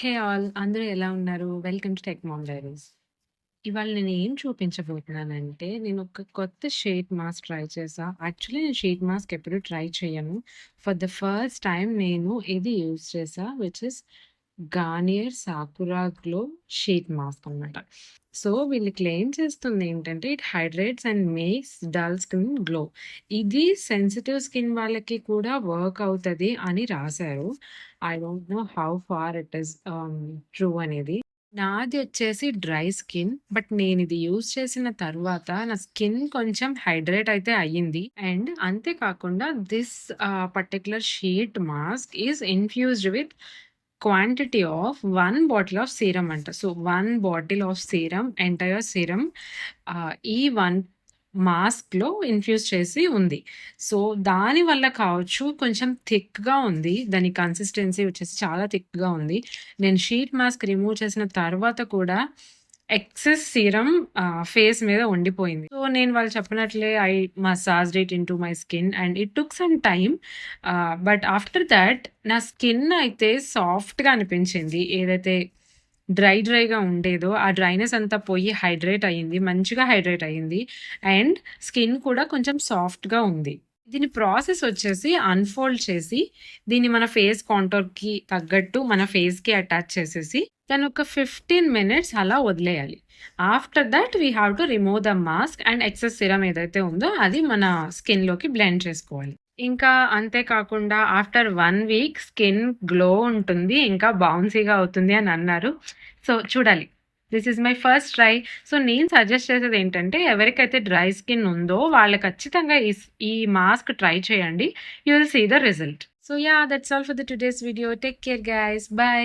Hey all! అందరూ ఎలా ఉన్నారు? Welcome to Tech Mom Diaries. ఇవాళ నేను ఏం చూపించబోతున్నానంటే, నేను ఒక కొత్త షీట్ మాస్క్ ట్రై చేశా. యాక్చువల్లీ నేను షీట్ మాస్క్ ఎప్పుడు ట్రై చేయను. ఫర్ ద ఫస్ట్ టైమ్ నేను ఇది యూజ్ చేశా. Which is Garnier Sakura glow sheet mask అనమాట. సో, వీళ్ళు క్లెయిమ్ చేస్తుంది ఏంటంటే, it hydrates and makes dull skin glow. ఇది సెన్సిటివ్ స్కిన్ వాళ్ళకి కూడా వర్క్ అవుతది అని రాశారు. I don't know how far it is true అనేది. నాది వచ్చేసి డ్రై స్కిన్. బట్ నేనిది యూజ్ చేసిన తర్వాత నా స్కిన్ కొంచెం హైడ్రేట్ అయితే అయ్యింది. అండ్ అంతే కాకుండా this particular sheet mask is infused with quantity of 1 bottle of serum అంట. So, 1 bottle of serum, entire serum ఈ 1 మాస్క్‌లో ఇన్‌ఫ్యూజ్ చేసి ఉంది. సో, దానివల్ల కావచ్చు కొంచెం థిక్‌గా ఉంది. దాని కన్సిస్టెన్సీ వచ్చేసి చాలా థిక్‌గా ఉంది. నేను షీట్ మాస్క్ రిమూవ్ చేసిన తర్వాత కూడా ఎక్సెస్ సీరమ్ ఫేస్ మీద ఉండిపోయింది. సో, నేను వాళ్ళు చెప్పినట్లే I మసాజ్డ్ it into my skin and it took some time. But after that నా స్కిన్ అయితే సాఫ్ట్‌గా అనిపించింది. ఏదైతే డ్రైగా ఉండేదో ఆ డ్రైనెస్ అంతా పోయి హైడ్రేట్ అయ్యింది. మంచిగా హైడ్రేట్ అయ్యింది. అండ్ స్కిన్ కూడా కొంచెం సాఫ్ట్‌గా ఉంది. దీని ప్రాసెస్ వచ్చేసి అన్‌ఫోల్డ్ చేసి, దీన్ని మన ఫేస్ కాంటూర్‌కి తగ్గట్టు మన ఫేస్‌కి అటాచ్ చేసేసి, దాన్ని ఒక 15 మినిట్స్ అలా వదిలేయాలి. After that we have to remove the mask and excess serum ఏదైతే ఉందో అది మన స్కిన్‌లోకి బ్లెండ్ చేసుకోవాలి. ఇంకా అంతే కాకుండా ఆఫ్టర్ 1 వీక్ స్కిన్ గ్లో ఉంటుంది. ఇంకా బౌన్సీగా అవుతుంది అని అన్నారు. సో, చూడాలి. This is my first try. So, నేను సజెస్ట్ చేసేది ఏంటంటే ఎవరికైతే డ్రై స్కిన్ ఉందో వాళ్ళు ఖచ్చితంగా ఈ మాస్క్ ట్రై చేయండి. You will see the result. So, yeah! That's all for the today's video. Take care guys. By.